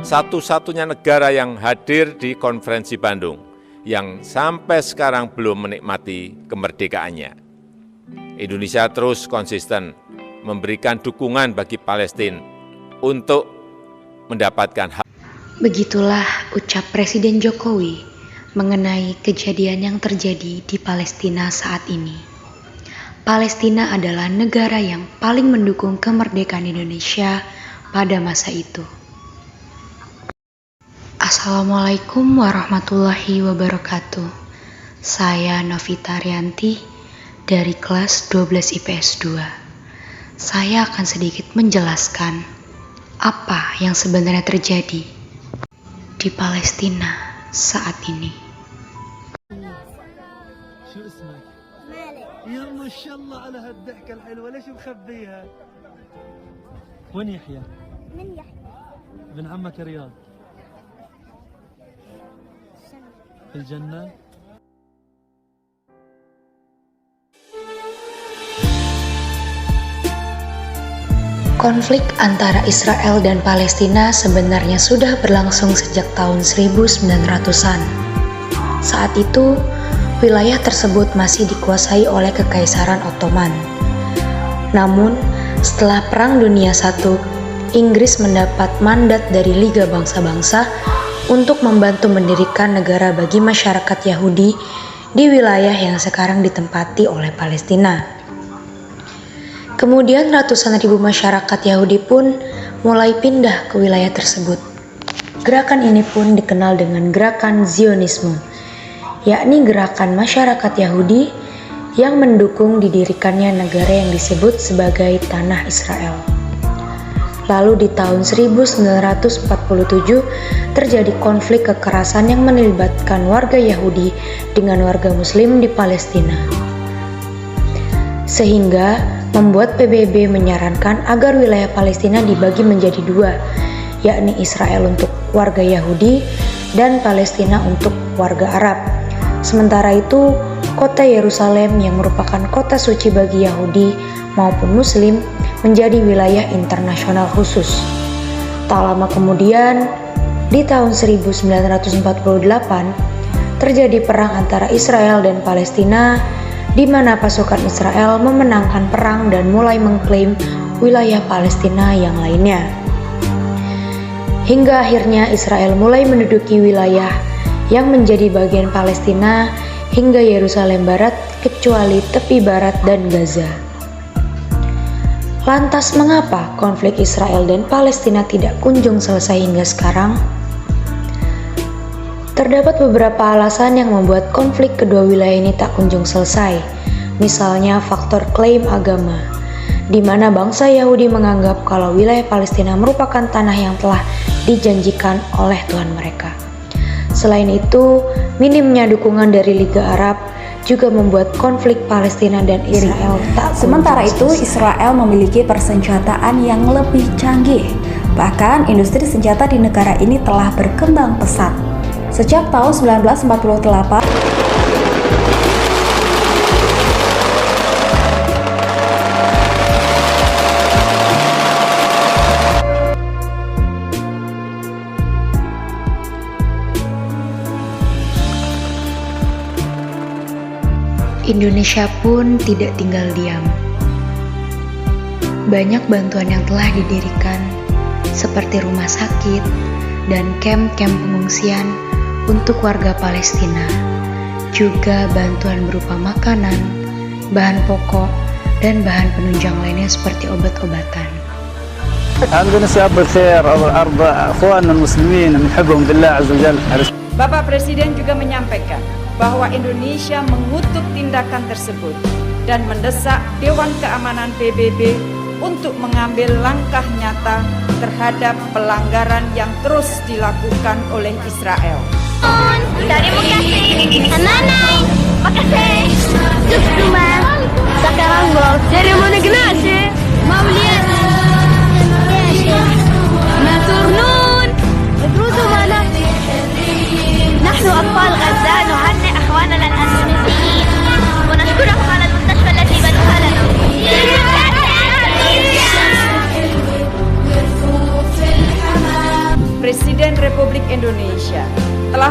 satu-satunya negara yang hadir di konferensi Bandung yang sampai sekarang belum menikmati kemerdekaannya. Indonesia terus konsisten memberikan dukungan bagi Palestina untuk mendapatkan hak. Begitulah ucap Presiden Jokowi mengenai kejadian yang terjadi di Palestina saat ini. Palestina adalah negara yang paling mendukung kemerdekaan Indonesia pada masa itu. Assalamualaikum warahmatullahi wabarakatuh. Saya Novita Rianti dari kelas 12 IPS 2. Saya akan sedikit menjelaskan apa yang sebenarnya terjadi di Palestina saat ini. يا ما شاء الله على هالضحكة الحلوة ليش مخبيها؟ وين يحيى؟ من يحيى؟ ابن عمك رياض في الجنة؟ Konflik antara Israel dan Palestina sebenarnya sudah berlangsung sejak tahun 1900-an. Saat itu, wilayah tersebut masih dikuasai oleh Kekaisaran Ottoman. Namun, setelah Perang Dunia I, Inggris mendapat mandat dari Liga Bangsa-Bangsa untuk membantu mendirikan negara bagi masyarakat Yahudi di wilayah yang sekarang ditempati oleh Palestina. Kemudian ratusan ribu masyarakat Yahudi pun mulai pindah ke wilayah tersebut. Gerakan ini pun dikenal dengan gerakan Zionisme, yakni gerakan masyarakat Yahudi yang mendukung didirikannya negara yang disebut sebagai Tanah Israel. Lalu di tahun 1947 terjadi konflik kekerasan yang melibatkan warga Yahudi dengan warga Muslim di Palestina, sehingga membuat PBB menyarankan agar wilayah Palestina dibagi menjadi dua, yakni Israel untuk warga Yahudi dan Palestina untuk warga Arab. Sementara itu, kota Yerusalem yang merupakan kota suci bagi Yahudi maupun Muslim menjadi wilayah internasional khusus. Tak lama kemudian, di tahun 1948, terjadi perang antara Israel dan Palestina, di mana pasukan Israel memenangkan perang dan mulai mengklaim wilayah Palestina yang lainnya. Hingga akhirnya Israel mulai menduduki wilayah yang menjadi bagian Palestina hingga Yerusalem Barat kecuali tepi barat dan Gaza. Lantas mengapa konflik Israel dan Palestina tidak kunjung selesai hingga sekarang? Terdapat beberapa alasan yang membuat konflik kedua wilayah ini tak kunjung selesai. Misalnya faktor klaim agama, di mana bangsa Yahudi menganggap kalau wilayah Palestina merupakan tanah yang telah dijanjikan oleh Tuhan mereka. Selain itu, minimnya dukungan dari Liga Arab juga membuat konflik Palestina dan Israel tak. Sementara itu, Israel memiliki persenjataan yang lebih canggih. Bahkan, industri senjata di negara ini telah berkembang pesat. Sejak tahun 1948, Indonesia pun tidak tinggal diam. Banyak bantuan yang telah didirikan, seperti rumah sakit dan kamp-kamp pengungsian untuk warga Palestina, juga bantuan berupa makanan, bahan pokok, dan bahan penunjang lainnya seperti obat-obatan. Bapak Presiden juga menyampaikan bahwa Indonesia mengutuk tindakan tersebut dan mendesak Dewan Keamanan PBB untuk mengambil langkah nyata terhadap pelanggaran yang terus dilakukan oleh Israel. Terima kasih. Nanay. Makasih. Jusuma. Sekarang dari mana gnasi? Mauliat. Maturnun. افرضوا ما نحن أطفال غزة نهنئ أخواننا الأندونيسيين ونشكرهم على المستشفى التي بنوها لنا. Presiden Republik Indonesia telah